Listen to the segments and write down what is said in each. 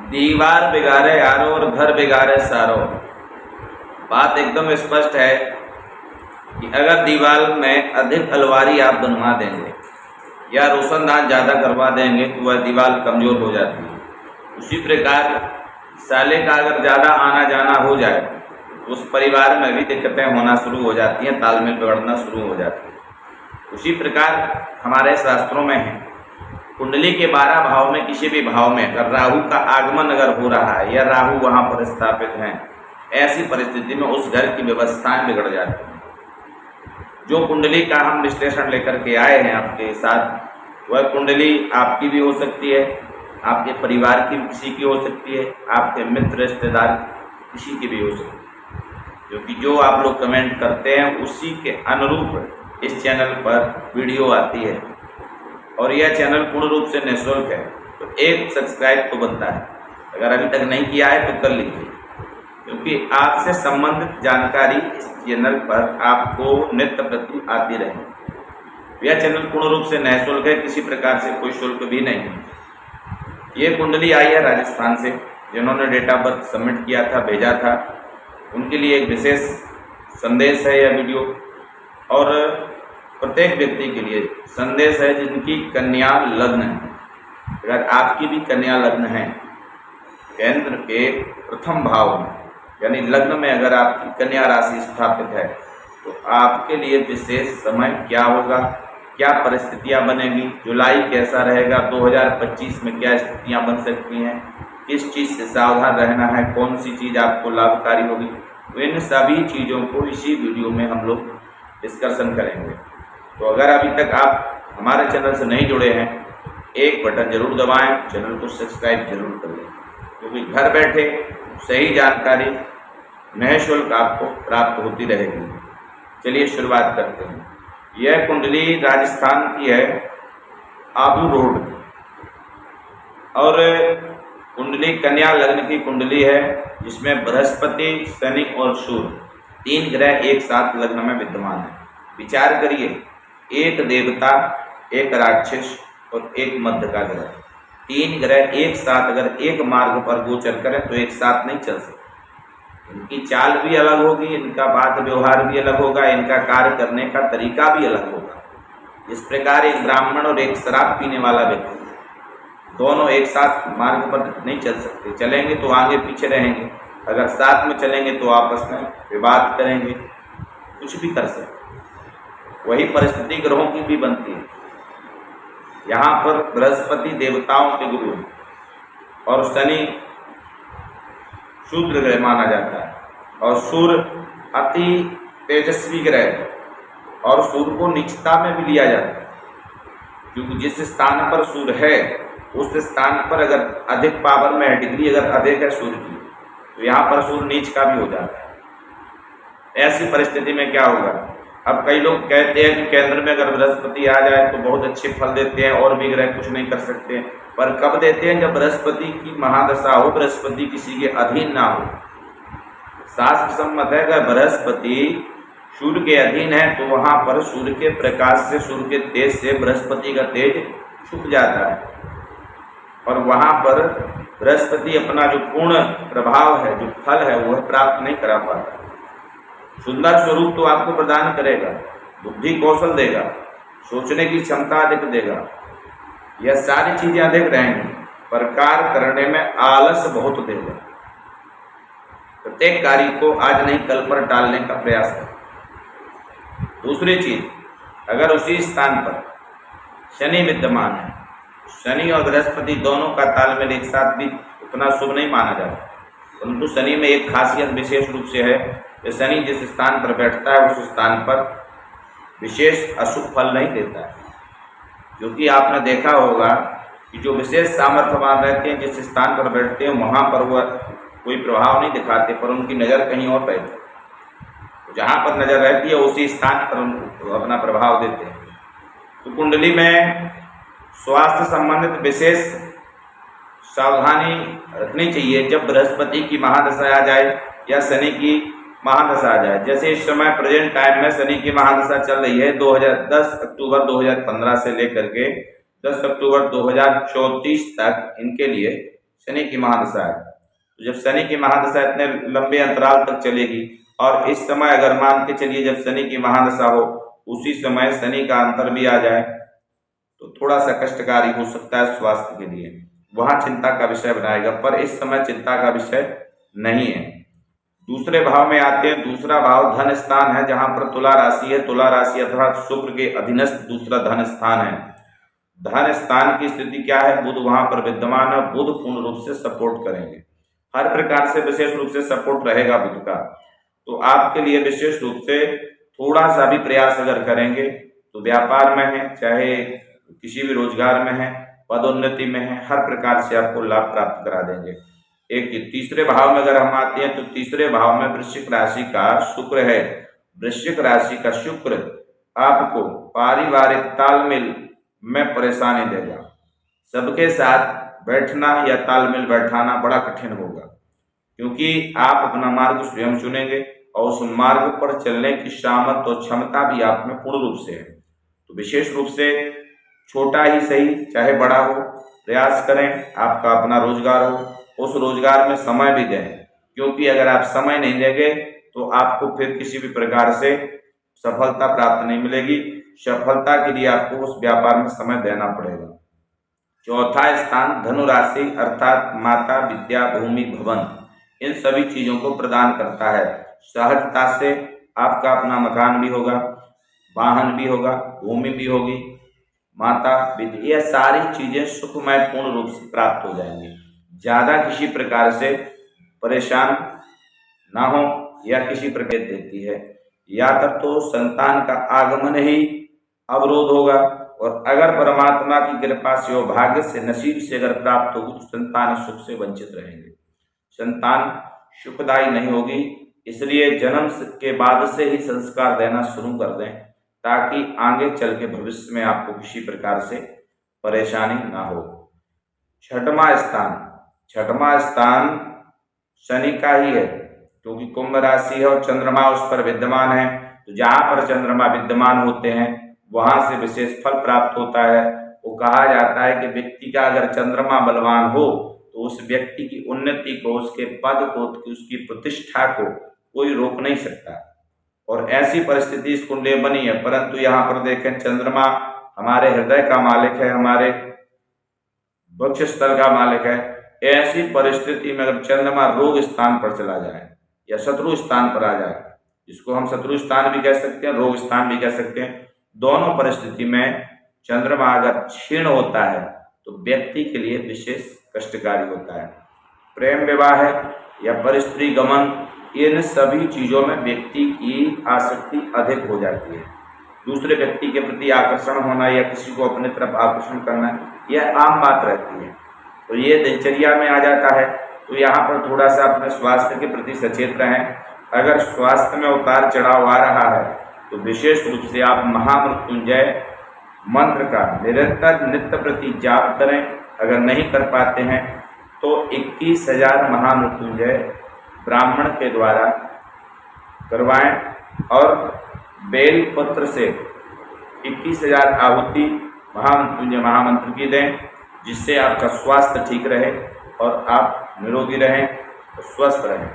दीवार बिगाड़े यारो और घर बिगाड़े सारो। बात एकदम स्पष्ट है कि अगर दीवार में अधिक अलमारी आप बनवा देंगे या रोशनदान ज़्यादा करवा देंगे तो वह दीवार कमज़ोर हो जाती है। उसी प्रकार साले का अगर ज़्यादा आना जाना हो जाए तो उस परिवार में भी दिक्कतें होना शुरू हो जाती हैं, तालमेल बिगड़ना शुरू हो जाती है। उसी प्रकार हमारे शास्त्रों में है, कुंडली के 12 भाव में किसी भी भाव में अगर राहु का आगमन अगर हो रहा है या राहु वहाँ पर स्थापित हैं, ऐसी परिस्थिति में उस घर की व्यवस्थाएं बिगड़ जाती हैं। जो कुंडली का हम विश्लेषण लेकर के आए हैं आपके साथ, वह कुंडली आपकी भी हो सकती है, आपके परिवार की किसी की हो सकती है, आपके मित्र रिश्तेदार किसी की भी हो सकती है। क्योंकि जो आप लोग कमेंट करते हैं उसी के अनुरूप इस चैनल पर वीडियो आती है और यह चैनल पूर्ण रूप से निःशुल्क है, तो एक सब्सक्राइब तो बनता है। अगर अभी तक नहीं किया है तो कर लीजिए, क्योंकि आपसे संबंधित जानकारी इस चैनल पर आपको नित्य प्रति आती रहेगी। यह चैनल पूर्ण रूप से निःशुल्क है, किसी प्रकार से कोई शुल्क भी नहीं है। ये कुंडली आई है राजस्थान से, जिन्होंने डेट ऑफ बर्थ सबमिट किया था, भेजा था, उनके लिए एक विशेष संदेश है यह वीडियो। और प्रत्येक व्यक्ति के लिए संदेश है जिनकी कन्या लग्न है। अगर आपकी भी कन्या लग्न है, केंद्र के प्रथम भाव में यानी लग्न में अगर आपकी कन्या राशि स्थापित है, तो आपके लिए विशेष समय क्या होगा, क्या परिस्थितियां बनेगी, जुलाई कैसा रहेगा, 2025 में क्या स्थितियां बन सकती हैं, किस चीज़ से सावधान रहना है, कौन सी चीज़ आपको लाभकारी होगी, तो इन सभी चीज़ों को इसी वीडियो में हम लोग डिस्कशन करेंगे। तो अगर अभी तक आप हमारे चैनल से नहीं जुड़े हैं, एक बटन जरूर दबाएं, चैनल को सब्सक्राइब जरूर कर लें, क्योंकि घर बैठे सही जानकारी निःशुल्क आपको प्राप्त होती रहेगी। चलिए शुरुआत करते हैं। यह कुंडली राजस्थान की है, आबू रोड, और कुंडली कन्या लग्न की कुंडली है, जिसमें बृहस्पति, शनि और सूर्य 3 ग्रह एक साथ लग्न में विद्यमान है। विचार करिए, एक देवता, एक राक्षस और एक मध्य का ग्रह, 3 ग्रह एक साथ अगर एक मार्ग पर गोचर करें तो एक साथ नहीं चल सकते। इनकी चाल भी अलग होगी, इनका बात व्यवहार भी अलग होगा, इनका कार्य करने का तरीका भी अलग होगा। इस प्रकार एक ब्राह्मण और एक शराब पीने वाला व्यक्ति दोनों एक साथ मार्ग पर नहीं चल सकते। चलेंगे तो आगे पीछे रहेंगे, अगर साथ में चलेंगे तो आपस में विवाद करेंगे, कुछ भी कर सकते। वही परिस्थिति ग्रहों की भी बनती है। यहाँ पर बृहस्पति देवताओं के गुरु हैं और शनि शूद्र ग्रह माना जाता है, और सूर्य अति तेजस्वी ग्रह है, और सूर्य को नीचता में भी लिया जाता है, क्योंकि जिस स्थान पर सूर्य है उस स्थान पर अगर अधिक पावर में है, डिग्री अगर अधिक है सूर्य की, तो यहाँ पर सूर्य नीच का भी हो जाता है। ऐसी परिस्थिति में क्या होगा? अब कई लोग कहते हैं कि केंद्र में अगर बृहस्पति आ जाए तो बहुत अच्छे फल देते हैं और भी ग्रह कुछ नहीं कर सकते, पर कब देते हैं? जब बृहस्पति की महादशा हो, बृहस्पति किसी के अधीन ना हो। शास्त्र सम्मत है, अगर बृहस्पति सूर्य के अधीन है तो वहां पर सूर्य के प्रकाश से, सूर्य के तेज से बृहस्पति का तेज छुप जाता है, और वहां पर बृहस्पति अपना जो पूर्ण प्रभाव है, जो फल है, वह प्राप्त नहीं करा पाता। सुंदर स्वरूप तो आपको प्रदान करेगा, बुद्धि कौशल देगा, सोचने की क्षमता अधिक देगा, यह सारी चीजें अधिक रहेंगी, पर कार्य करने में आलस बहुत देगा। प्रत्येक कार्य को आज नहीं कल पर टालने का प्रयास करें। दूसरी चीज, अगर उसी स्थान पर शनि विद्यमान है, शनि और बृहस्पति दोनों का तालमेल एक साथ भी उतना शुभ नहीं माना जाता, परंतु शनि में एक खासियत विशेष रूप से है कि शनि जिस स्थान पर बैठता है उस स्थान पर विशेष अशुभ फल नहीं देता है। क्योंकि आपने देखा होगा कि जो विशेष सामर्थ्यवान रहते हैं, जिस स्थान पर बैठते हैं वहाँ पर वह कोई प्रभाव नहीं दिखाते, पर उनकी नज़र कहीं और रहती है। जहाँ पर नज़र रहती है उसी स्थान पर उनको अपना प्रभाव देते हैं। तो कुंडली में स्वास्थ्य संबंधित विशेष सावधानी रखनी चाहिए जब बृहस्पति की महादशा आ जाए या शनि की महादशा आ जाए। जैसे इस समय प्रेजेंट टाइम में शनि की महादशा चल रही है 10 अक्टूबर 2015 से लेकर के 10 अक्टूबर 2034 तक इनके लिए शनि की महादशा है। तो जब शनि की महादशा इतने लंबे अंतराल तक चलेगी और इस समय अगर मान के चलिए जब शनि की महादशा हो उसी समय शनि का अंतर भी आ जाए तो थोड़ा सा कष्टकारी हो सकता है स्वास्थ्य के लिए, वहां चिंता का विषय बनाएगा, पर इस समय चिंता का विषय नहीं है। दूसरे भाव में आते हैं। दूसरा भाव धन स्थान है, जहां पर तुला राशि है। तुला राशि अर्थात शुक्र के अधीनस्थ दूसरा धन स्थान है। धन स्थान की स्थिति क्या है? बुध वहां पर विद्यमान है। बुध पूर्ण रूप से सपोर्ट करेंगे, हर प्रकार से विशेष रूप से सपोर्ट रहेगा बुध का। तो आपके लिए विशेष रूप से थोड़ा सा भी प्रयास अगर करेंगे तो व्यापार में है, चाहे किसी भी रोजगार में है, पदोन्नति में है, हर प्रकार से आपको लाभ प्राप्त करा देंगे। एक तीसरे भाव में अगर हम आते हैं तो तीसरे भाव में वृश्चिक राशि का शुक्र है। वृश्चिक राशि का शुक्र आपको पारिवारिक तालमेल में परेशानी देगा। सबके साथ बैठना या तालमेल बैठाना बड़ा कठिन होगा, क्योंकि आप अपना मार्ग स्वयं चुनेंगे और उस मार्ग पर चलने की सामर्थ्य और क्षमता भी आप में पूर्ण रूप से है। तो विशेष रूप से छोटा ही सही चाहे बड़ा हो, प्रयास करें आपका अपना रोजगार हो, उस रोजगार में समय भी दें, क्योंकि अगर आप समय नहीं देंगे तो आपको फिर किसी भी प्रकार से सफलता प्राप्त नहीं मिलेगी। सफलता के लिए आपको उस व्यापार में समय देना पड़ेगा। चौथा स्थान धनु राशि अर्थात माता, विद्या, भूमि, भवन, इन सभी चीजों को प्रदान करता है। सहजता से आपका अपना मकान भी होगा, वाहन भी होगा, भूमि भी होगी, माता, विद्या, ये सारी चीजें सुखमय पूर्ण रूप से प्राप्त हो जाएंगी। ज्यादा किसी प्रकार से परेशान ना हो या किसी प्रकार देती है, या तब तो संतान का आगमन ही अवरोध होगा, और अगर परमात्मा की कृपा से और भाग्य से नसीब से अगर प्राप्त होगी तो संतान सुख से वंचित रहेंगे, संतान सुखदायी नहीं होगी। इसलिए जन्म के बाद से ही संस्कार देना शुरू कर दें, ताकि आगे चल के भविष्य में आपको किसी प्रकार से परेशानी ना हो। छठवां स्थान शनि का ही है, क्योंकि कुंभ राशि है और चंद्रमा उस पर विद्यमान है। तो जहां पर चंद्रमा विद्यमान होते हैं वहां से विशेष फल प्राप्त होता है। वो कहा जाता है कि व्यक्ति का अगर चंद्रमा बलवान हो तो उस व्यक्ति की उन्नति को, उसके पद को, उसकी प्रतिष्ठा को कोई रोक नहीं सकता, और ऐसी परिस्थिति इस कुंडली में बनी है। परंतु यहाँ पर देखें, चंद्रमा हमारे हृदय का मालिक है, हमारे वक्ष स्थल का मालिक है। ऐसी परिस्थिति में अगर चंद्रमा रोग स्थान पर चला जाए या शत्रु स्थान पर आ जाए, जिसको हम शत्रु स्थान भी कह सकते हैं, रोग स्थान भी कह सकते हैं, दोनों परिस्थिति में चंद्रमा अगर क्षीण होता है तो व्यक्ति के लिए विशेष कष्टकारी होता है। प्रेम विवाह है या परिस्त्री गमन, इन सभी चीजों में व्यक्ति की आसक्ति अधिक हो जाती है। दूसरे व्यक्ति के प्रति आकर्षण होना या किसी को अपने तरफ आकर्षण करना, यह आम बात रहती है। तो ये दिनचर्या में आ जाता है। तो यहाँ पर थोड़ा सा अपने स्वास्थ्य के प्रति सचेत रहें। अगर स्वास्थ्य में उतार चढ़ाव आ रहा है तो विशेष रूप से आप महामृत्युंजय मंत्र का निरंतर नित्य प्रति जाप करें। अगर नहीं कर पाते हैं तो 21,000 महामृत्युंजय ब्राह्मण के द्वारा करवाएं और बेल पत्र से 21,000 आहुति महामृत्युंजय महामंत्र की दें, जिससे आपका स्वास्थ्य ठीक रहे और आप निरोगी रहें और स्वस्थ रहें।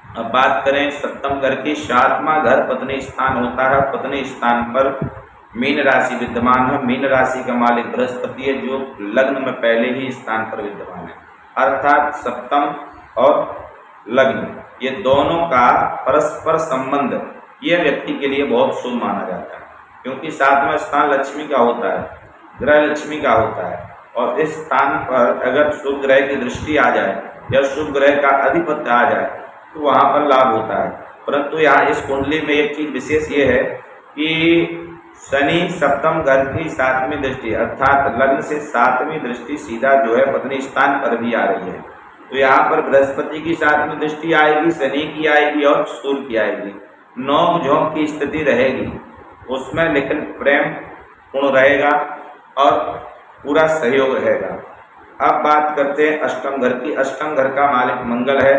अब बात करें सप्तम घर की। 7वां घर पत्नी स्थान होता है। पत्नी स्थान पर मीन राशि विद्यमान है। मीन राशि का मालिक बृहस्पति है, जो लग्न में पहले ही स्थान पर विद्यमान है। अर्थात सप्तम और लग्न, ये दोनों का परस्पर संबंध ये व्यक्ति के लिए बहुत शुभ माना जाता है, क्योंकि 7वां स्थान लक्ष्मी का होता है, ग्रह लक्ष्मी का होता है, और इस स्थान पर अगर शुभ ग्रह की दृष्टि आ जाए या शुभ ग्रह का अधिपत्य आ जाए तो वहाँ पर लाभ होता है। परंतु यहाँ इस कुंडली में एक चीज विशेष ये है कि शनि सप्तम घर की 7वीं दृष्टि अर्थात लग्न से 7वीं दृष्टि सीधा जो है पत्नी स्थान पर भी आ रही है। तो यहाँ पर बृहस्पति की 7वीं दृष्टि आएगी, शनि की आएगी और सूर्य की आएगी। नोक झोंक की स्थिति रहेगी उसमें, लेकिन प्रेम पूर्ण रहेगा और पूरा सहयोग रहेगा। अब बात करते हैं अष्टम घर की। अष्टम घर का मालिक मंगल है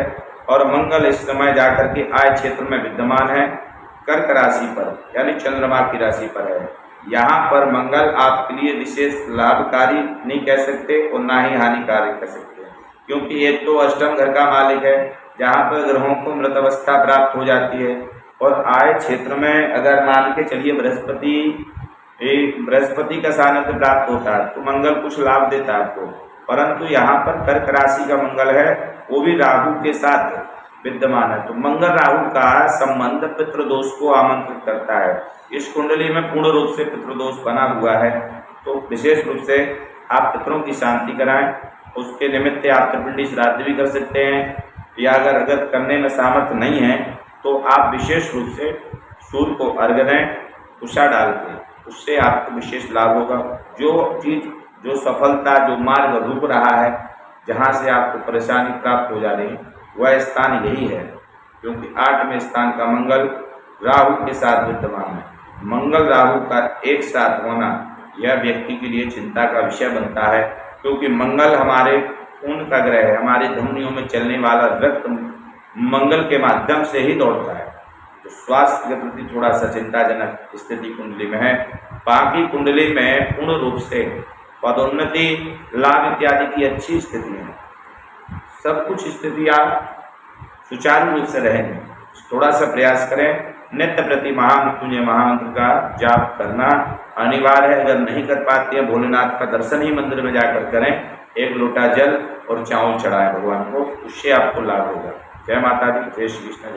और मंगल इस समय जाकर के आय क्षेत्र में विद्यमान है, कर्क राशि पर, यानी चंद्रमा की राशि पर है। यहाँ पर मंगल आपके लिए विशेष लाभकारी नहीं कह सकते और ना ही हानिकारी कह सकते, क्योंकि एक तो अष्टम घर का मालिक है, जहाँ पर ग्रहों को मृत अवस्था प्राप्त हो जाती है। और आय क्षेत्र में अगर मान के चलिए बृहस्पति का सानिध्य प्राप्त होता है तो मंगल कुछ लाभ देता है आपको, परंतु यहाँ पर कर्क राशि का मंगल है, वो भी राहु के साथ विद्यमान है। तो मंगल राहु का संबंध पितृदोष को आमंत्रित करता है। इस कुंडली में पूर्ण रूप से पितृदोष बना हुआ है, तो विशेष रूप से आप पितरों की शांति कराएं। उसके निमित्त आप त्रिपिंडी श्राद्ध भी कर सकते हैं, या अगर करने में सामर्थ्य नहीं है तो आप विशेष रूप से सूर्य को अर्घ्य दें उषा डाल के, उससे आपको विशेष लाभ होगा। जो चीज़, जो सफलता, जो मार्ग रुक रहा है, जहाँ से आपको परेशानी प्राप्त हो जा रही है, वह स्थान यही है, क्योंकि 8वें स्थान का मंगल राहु के साथ विद्यमान है। मंगल राहु का एक साथ होना यह व्यक्ति के लिए चिंता का विषय बनता है, क्योंकि मंगल हमारे खून का ग्रह है, हमारी धमनियों में चलने वाला रक्त मंगल के माध्यम से ही दौड़ता है। तो स्वास्थ्य के प्रति थोड़ा सा चिंताजनक स्थिति कुंडली में है। बाकी कुंडली में पूर्ण रूप से पदोन्नति, लाभ इत्यादि की अच्छी स्थिति है, सब कुछ स्थितियाँ सुचारू रूप से रहेंगी। थोड़ा सा प्रयास करें। नित्य प्रति महामृत्युंजय महामंत्र का जाप करना अनिवार्य है। अगर नहीं कर पाते हैं, भोलेनाथ का दर्शन ही मंदिर में जाकर करें, एक लोटा जल और चावल चढ़ाएं भगवान को, उससे आपको लाभ होगा। जय माता दी, जय श्री कृष्ण।